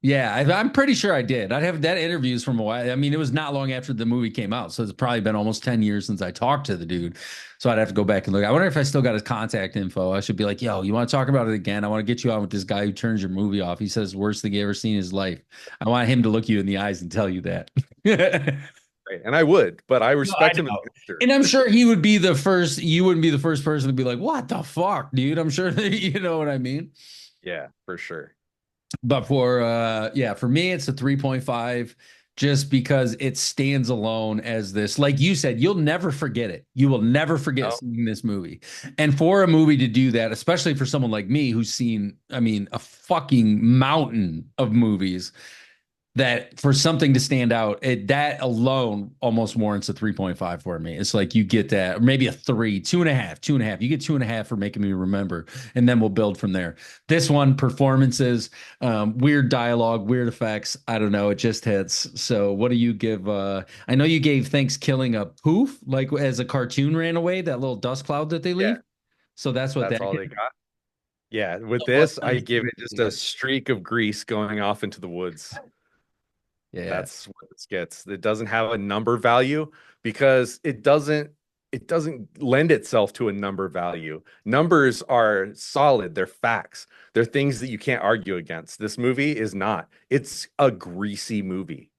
Yeah, I'm pretty sure I did. I'd have that interviews from a while. I mean, it was not long after the movie came out, so it's probably been almost 10 years since I talked to the dude. So I'd have to go back and look. I wonder if I still got his contact info. I should be like, yo, you want to talk about it again? I want to get you on with this guy who turns your movie off. He says worst thing he ever seen in his life. I want him to look you in the eyes and tell you that. Right. And I would, but I No, I respect him as know. an actor. And I'm sure he would be the first, you wouldn't be the first person to be like, what the fuck, dude? I'm sure you know what I mean. Yeah, for sure. But for me, it's a 3.5 just because it stands alone as this. Like you said, you'll never forget it. You will never forget No, seeing this movie. And for a movie to do that, especially for someone like me who's seen, I mean, a fucking mountain of movies, that for something to stand out, that alone almost warrants a 3.5 for me. It's like you get that, or maybe a three, two and a half, two and a half. You get two and a half for making me remember, and then we'll build from there. This one, performances, weird dialogue, weird effects. I don't know. It just hits. So, what do you give? I know you gave Thanksgiving a poof, like as a cartoon ran away, that little dust cloud that they yeah, leave. So that's what that's that all hit. they got. Yeah, with What this, I give Thanksgiving? it just a streak of grease going off into the woods. Yeah, That's what this gets. It doesn't have a number value because it doesn't lend itself to a number value. Numbers are solid, they're facts. They're things that you can't argue against. This movie is not. It's a greasy movie.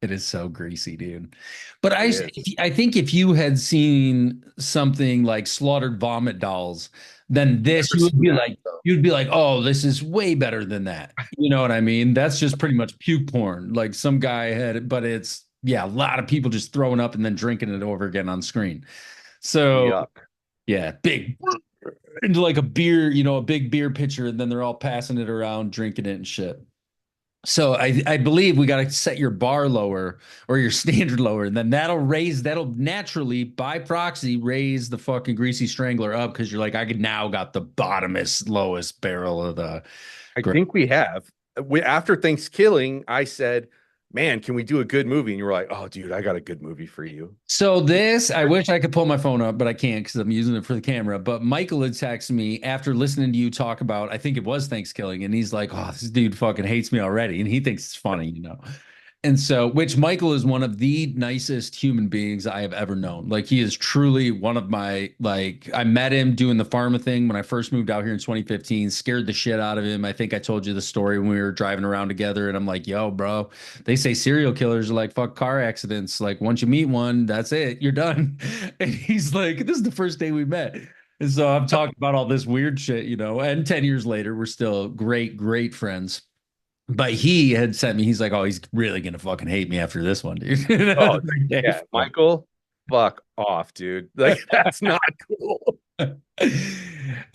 it is so greasy, dude. But It is. I think if you had seen something like Slaughtered Vomit Dolls, then this Never seen that. So. you'd be like, oh, this is way better than that. You know what I mean? That's just pretty much puke porn. Like some guy had it, but it's yeah, a lot of people just throwing up and then drinking it over again on screen. So Yuck. yeah, big into like a beer, a big beer pitcher, and then they're all passing it around, drinking it and shit. So I believe we got to set your bar lower or your standard lower, and then that'll naturally by proxy raise the fucking Greasy Strangler up because you're like I could now got the bottomest lowest barrel of the I great. think we have. After Thanksgiving, I said, "Man, can we do a good movie?" And you were like, "Oh, dude, I got a good movie for you." So this, I wish I could pull my phone up, but I can't because I'm using it for the camera. But Michael had texted me after listening to you talk about, I think it was Thanksgiving, and he's like, "Oh, this dude fucking hates me already," and he thinks it's funny. And so, which Michael is one of the nicest human beings I have ever known. Like, he is truly one of my, like, I met him doing the pharma thing when I first moved out here in 2015, scared the shit out of him. I think I told you the story when we were driving around together, and I'm like, yo, bro, they say serial killers are like fuck car accidents. Like, once you meet one, that's it, you're done. And he's like, this is the first day we met. And so I'm talking about all this weird shit. And 10 years later, we're still great, great friends. But he had sent me, he's like, oh, he's really gonna fucking hate me after this one, dude. Oh, yeah, Michael, fuck off, dude. Like that's not cool.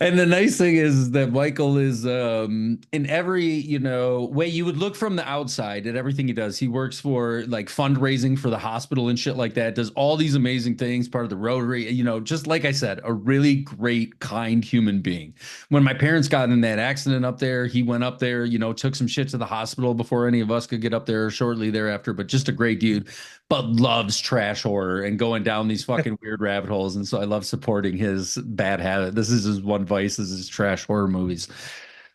And the nice thing is that Michael is in every, way you would look from the outside at everything he does. He works for like fundraising for the hospital and shit like that, does all these amazing things, part of the Rotary, just like I said, a really great, kind human being. When my parents got in that accident up there, he went up there, took some shit to the hospital before any of us could get up there shortly thereafter, but just a great dude, but loves trash horror and going down these fucking weird rabbit holes. And so I love supporting his bad habit. This is his one vice, is his trash horror movies.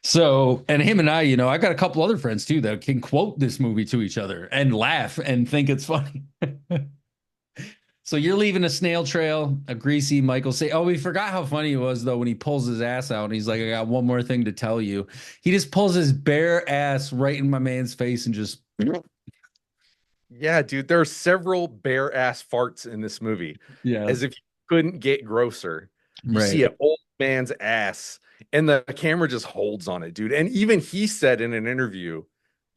So, and him and I got a couple other friends too that can quote this movie to each other and laugh and think it's funny. So you're leaving a snail trail, a greasy Michael say, oh, we forgot how funny it was though when he pulls his ass out and he's like, I got one more thing to tell you. He just pulls his bare ass right in my man's face and just Yeah, dude, there are several bare ass farts in this movie, yeah, as if you couldn't get grosser. You right. see an old man's ass, and the camera just holds on it, dude. And even he said in an interview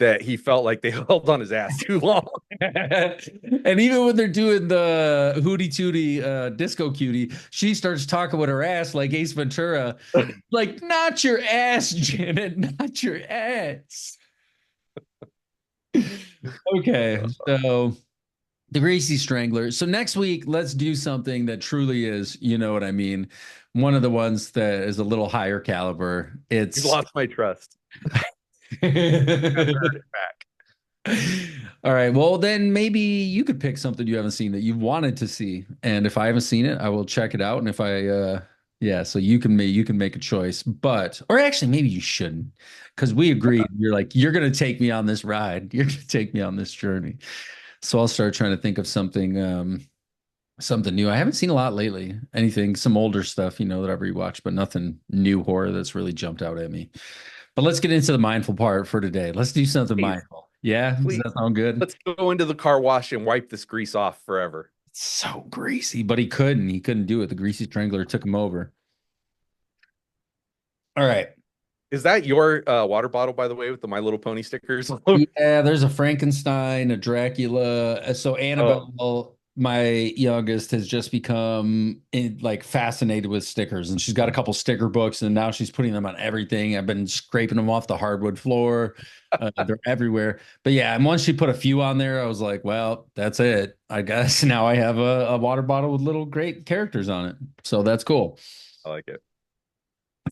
that he felt like they held on his ass too long. And even when they're doing the hootie tootie disco cutie, she starts talking with her ass like Ace Ventura, like, not your ass, Janet, not your ass. Okay, so the Greasy Strangler. So next week, let's do something that truly is, you know what I mean, one of the ones that is a little higher caliber. You've It's lost my trust. I've heard it back. all right. Well, then maybe you could pick something you haven't seen that you wanted to see. And if I haven't seen it, I will check it out. And if I yeah, so you can make a choice. But or actually maybe you shouldn't. Because we agreed. You're like, you're gonna take me on this ride. You're gonna take me on this journey. So I'll start trying to think of something something new. I haven't seen a lot lately. Anything, some older stuff, that I've rewatched, but nothing new horror that's really jumped out at me. But let's get into the mindful part for today. Let's do something Please, mindful. Yeah, does please, that sound good? let's go into the car wash and wipe this grease off forever. It's so greasy, but he couldn't. He couldn't do it. The greasy strangler took him over. All right. Is that your water bottle, by the way, with the My Little Pony stickers? Yeah, there's a Frankenstein, a Dracula. So Oh, Annabelle, my youngest, has just become like fascinated with stickers, and she's got a couple sticker books, and now she's putting them on everything. I've been scraping them off the hardwood floor. They're everywhere. But yeah, and once she put a few on there, I was like, well, that's it. I guess now I have a water bottle with little great characters on it. So that's cool. I like it.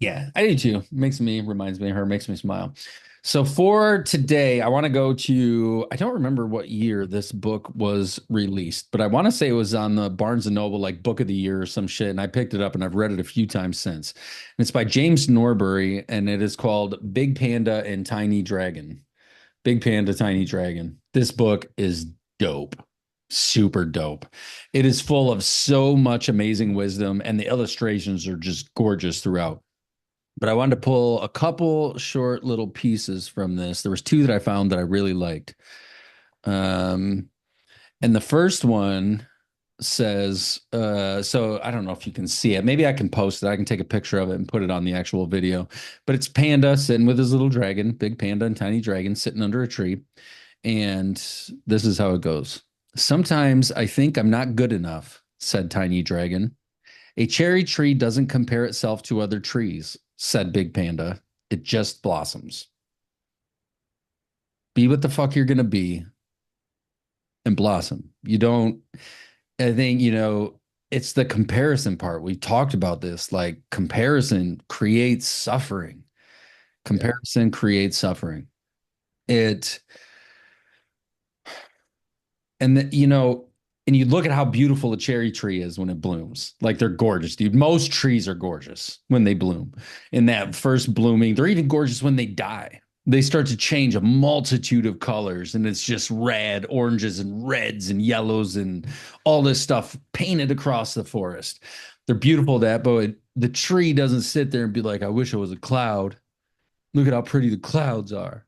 Yeah, I do too. Reminds me of her, makes me smile. So for today, I want to go to, I don't remember what year this book was released, but I want to say it was on the Barnes and Noble, like book of the year or some shit. And I picked it up and I've read it a few times since. And it's by James Norbury and it is called Big Panda and Tiny Dragon. Big Panda, Tiny Dragon. This book is dope. Super dope. It is full of so much amazing wisdom and the illustrations are just gorgeous throughout. But I wanted to pull a couple short little pieces from this. There was two that I found that I really liked. Um, and the first one says, so I don't know if you can see it. Maybe I can post it. I can take a picture of it and put it on the actual video. But it's Panda sitting with his little dragon, big panda and tiny dragon sitting under a tree. And this is how it goes. Sometimes I think I'm not good enough, said Tiny Dragon. A cherry tree doesn't compare itself to other trees, said Big Panda. It just blossoms. Be what the fuck you're going to be and blossom. You don't, I think, it's the comparison part. We talked about this. Like, comparison creates suffering. Yeah. Comparison creates suffering. It, And and you look at how beautiful a cherry tree is when it blooms. Like they're gorgeous, dude. Most trees are gorgeous when they bloom. In that first blooming, they're even gorgeous when they die. They start to change a multitude of colors, and it's just red, oranges, and reds, and yellows, and all this stuff painted across the forest. They're beautiful that, but the tree doesn't sit there and be like, I wish I was a cloud. Look at how pretty the clouds are.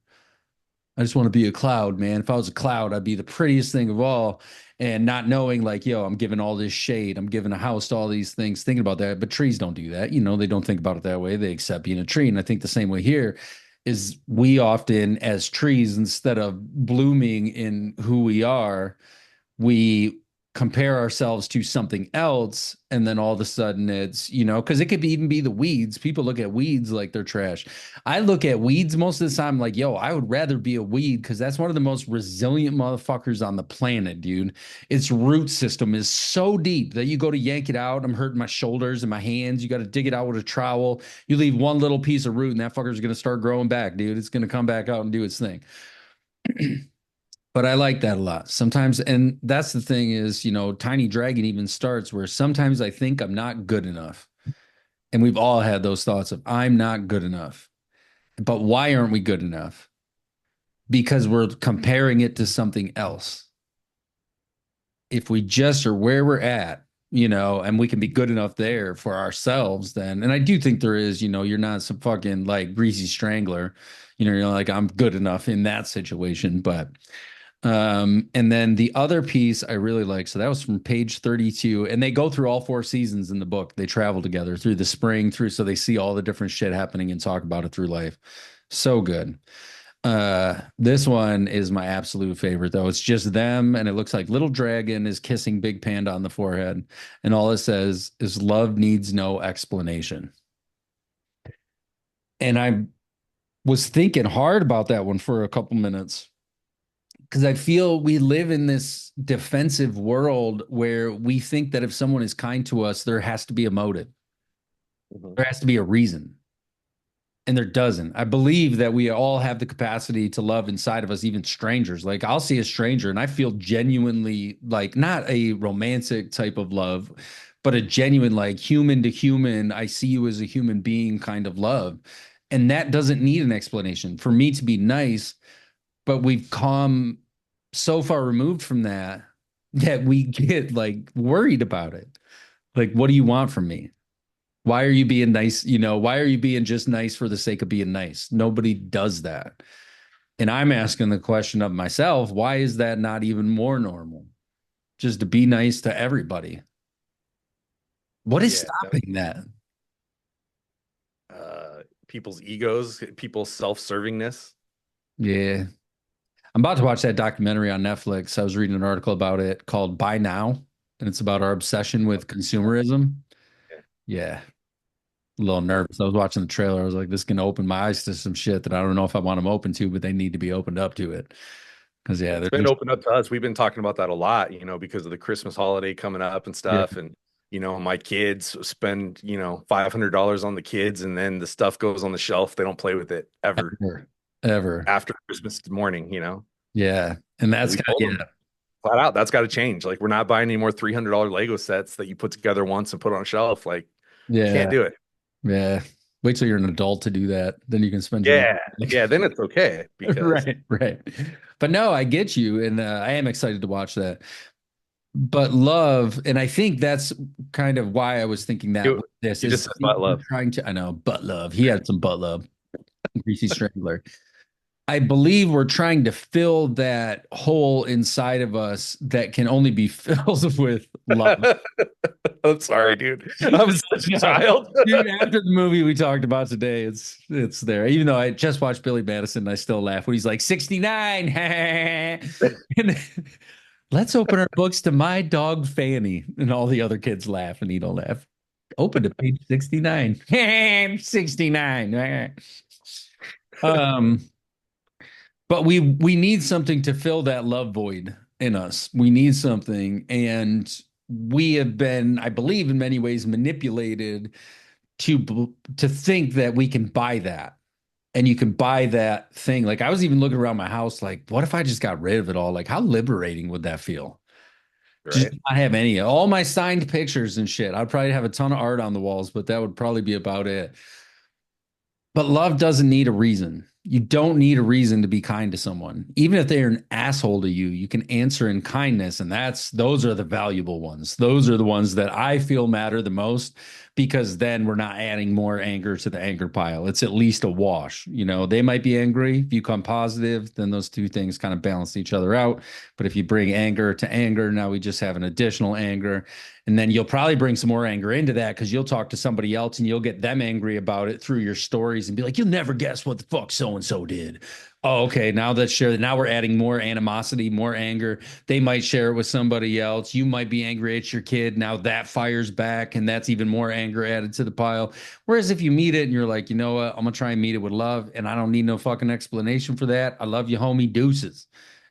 I just want to be a cloud, man. If I was a cloud, I'd be the prettiest thing of all. And not knowing, like, yo, I'm giving all this shade, I'm giving a house to all these things, thinking about that. But trees don't do that. They don't think about it that way. They accept being a tree. And I think the same way here is we often, as trees, instead of blooming in who we are, we compare ourselves to something else and then all of a sudden it's because it could even be the weeds. People look at weeds like they're trash. I look at weeds most of the time like, yo, I would rather be a weed because that's one of the most resilient motherfuckers on the planet, dude. Its root system is so deep that you go to yank it out, I'm hurting my shoulders and my hands. You got to dig it out with a trowel. You leave one little piece of root and that fucker's going to start growing back, dude. It's going to come back out and do its thing. But I like that a lot sometimes. And that's the thing is, Tiny Dragon even starts where sometimes I think I'm not good enough. And we've all had those thoughts of, I'm not good enough. But why aren't we good enough? Because we're comparing it to something else. if we just are where we're at, and we can be good enough there for ourselves, then, and I do think there is, you're not some fucking like greasy strangler, you're like, I'm good enough in that situation. But and then the other piece I really like, so that was from page 32, and they go through all four seasons in the book. They travel together through the spring, through, so they see all the different shit happening and talk about it through life. So good. This one is my absolute favorite though. It's just them, and it looks like Little Dragon is kissing Big Panda on the forehead, and all it says is love needs no explanation. And I was thinking hard about that one for a couple minutes because I feel we live in this defensive world where we think that if someone is kind to us, there has to be a motive, Mhm. there has to be a reason. And there doesn't. I believe that we all have the capacity to love inside of us, even strangers. Like I'll see a stranger and I feel genuinely like not a romantic type of love, but a genuine, like human to human, I see you as a human being kind of love. And that doesn't need an explanation for me to be nice, but we've come so far removed from that that we get like worried about it. Like, what do you want from me? Why are you being nice? Why are you being just nice for the sake of being nice? Nobody does that. And I'm asking the question of myself, why is that not even more normal? Just to be nice to everybody. What is Yeah, stopping that? people's egos, people's self-servingness. Yeah. I'm about to watch that documentary on Netflix. I was reading an article about it called Buy Now, and it's about our obsession with consumerism. Yeah. Yeah. A little nervous. I was watching the trailer. I was like, this can open my eyes to some shit that I don't know if I want them open to, but they need to be opened up to it. Because yeah, It's they're been just opened up to us. We've been talking about that a lot, because of the Christmas holiday coming up and yeah, stuff. And, my kids spend, $500 on the kids, and then the stuff goes on the shelf. They don't play with it ever ever, ever. after Christmas morning. Yeah. And And that's we kind of told them yeah, flat out, that's got to change. Like, we're not buying any more $300 Lego sets that you put together once and put on a shelf. Like, yeah, can't do it. yeah. Wait till you're an adult to do that. Then you can spend your money. Yeah. Yeah. Then it's okay because Right, right. But no, I get you, and I am excited to watch that. But love, and I think that's kind of why I was thinking that you, with this you just is said about we're love. trying to. I know, butt love. He had some butt love. Greasy Strangler. I believe we're trying to fill that hole inside of us that can only be filled with love. I'm sorry, dude. I'm such a No, child. dude, after the movie we talked about today, it's there. Even though I just watched Billy Madison, I still laugh when he's like 69. And let's open our books to my dog Fanny. And all the other kids laugh and he don't laugh. Open to page 69. 69. um, but we need something to fill that love void in us. We need something. And we have been, I believe, in many ways manipulated to think that we can buy that and you can buy that thing. Like I was even looking around my house, like, what if I just got rid of it all? Like, how liberating would that feel? Just Right. not have any, all my signed pictures and shit. I'd probably have a ton of art on the walls, but that would probably be about it. But love doesn't need a reason. You don't need a reason to be kind to someone. Even if they're an asshole to you, you can answer in kindness. And those are the valuable ones. Those are the ones that I feel matter the most because then we're not adding more anger to the anger pile. It's at least a wash. They might be angry. If you come positive, then those two things kind of balance each other out. But if you bring anger to anger, now we just have an additional anger. And then you'll probably bring some more anger into that because you'll talk to somebody else and you'll get them angry about it through your stories and be like, you'll never guess what the fuck so and so did. Oh, okay. Now that's shared. Now we're adding more animosity, more anger. They might share it with somebody else. You might be angry at your kid. Now that fires back, and that's even more anger added to the pile. Whereas if you meet it and you're like, you know what, I'm gonna try and meet it with love, and I don't need no fucking explanation for that. I love you, homie. Deuces.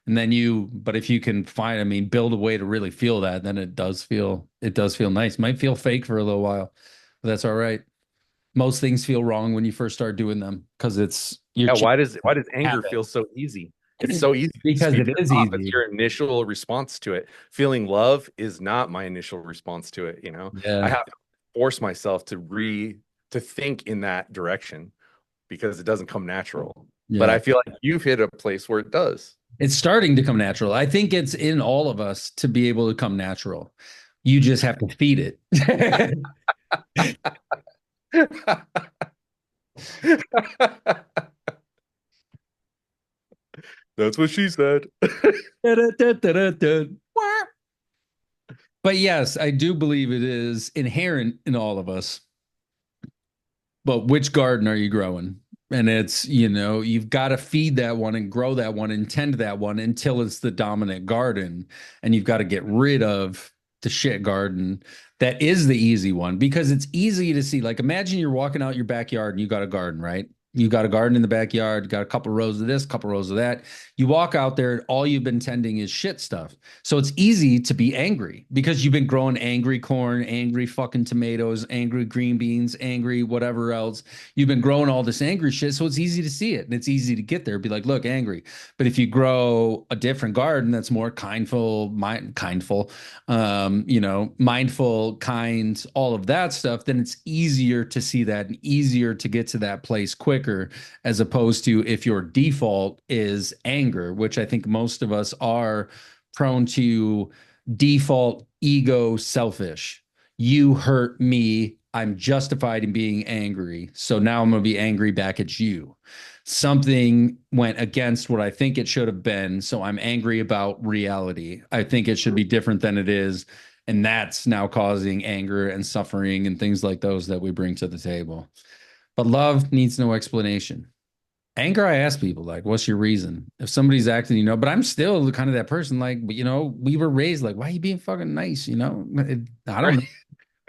And then but if you can find, I mean, build a way to really feel that, then it does feel nice. Might feel fake for a little while, but that's all right. Most things feel wrong when you first start doing them because it's your Yeah, why does anger habit. feel so easy? It's so easy to just Because be it turned is off. It's easy. your initial response to it. Feeling love is not my initial response to it. I Yeah. have to force myself to think in that direction because it doesn't come natural. But Yeah. I feel like you've hit a place where it does. It's starting to come natural. I think it's in all of us to be able to come natural. You just have to feed it. That's what she said. But yes, I do believe it is inherent in all of us. But which garden are you growing? And it's, you've got to feed that one and grow that one and tend that one until it's the dominant garden. And you've got to get rid of the shit garden that is the easy one because it's easy to see. Like, imagine you're walking out your backyard and you got a garden, right? You got a garden in the backyard, got a couple rows of this, couple rows of that. You walk out there, and all you've been tending is shit stuff. So it's easy to be angry because you've been growing angry corn, angry fucking tomatoes, angry green beans, angry whatever else. You've been growing all this angry shit. So it's easy to see it and it's easy to get there. Be like, look, angry. But if you grow a different garden that's more mindful, kind, all of that stuff, then it's easier to see that and easier to get to that place quicker, as opposed to if your default is anger, which I think most of us are prone to default ego selfish. You hurt me. I'm justified in being angry. So now I'm going to be angry back at you. Something went against what I think it should have been. So I'm angry about reality. I think it should be different than it is. And that's now causing anger and suffering and things like those that we bring to the table. But love needs no explanation. Anger, I ask people, like, what's your reason? If somebody's acting, but I'm still kind of that person, like, we were raised like, why are you being fucking nice? I don't know.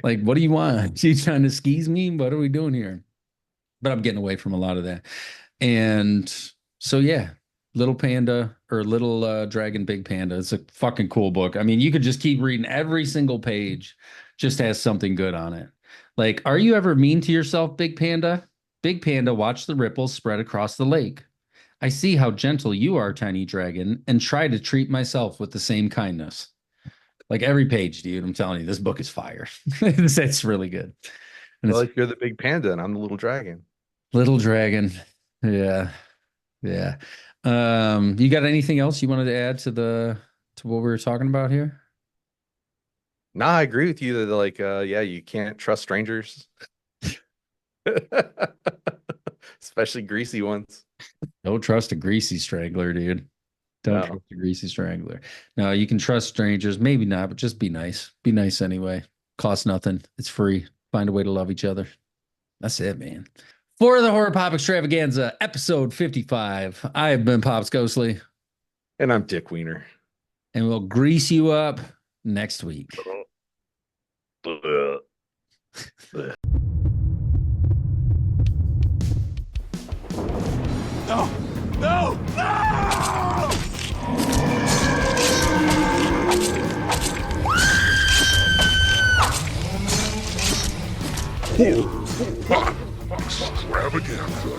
Like, what do you want? You trying to skis me? What are we doing here? But I'm getting away from a lot of that. And so, yeah, Little Panda or Little Dragon Big Panda. It's a fucking cool book. I mean, you could just keep reading. Every single page just has something good on it. Like, are you ever mean to yourself, Big Panda? Big Panda watched the ripples spread across the lake. I see how gentle you are, tiny dragon, and try to treat myself with the same kindness. Like every page, dude, I'm telling you, this book is fire. It's really good. And Well, it's like you're the big panda and I'm the little dragon. Little Dragon. Yeah. Yeah. You got anything else you wanted to add to what we were talking about here? Nah, I agree with you that like yeah, you can't trust strangers. Especially greasy ones. Don't trust a greasy strangler, dude. Don't No. trust a greasy strangler. No, you can trust strangers, maybe not, but just be nice. Be nice anyway. Costs nothing. It's free. Find a way to love each other. That's it, man. For the Horror Pop Extravaganza, episode 55, I have been Pops Ghostly, And I'm Dick Wiener. and we'll grease you up next week. No! No! No! Extravaganza.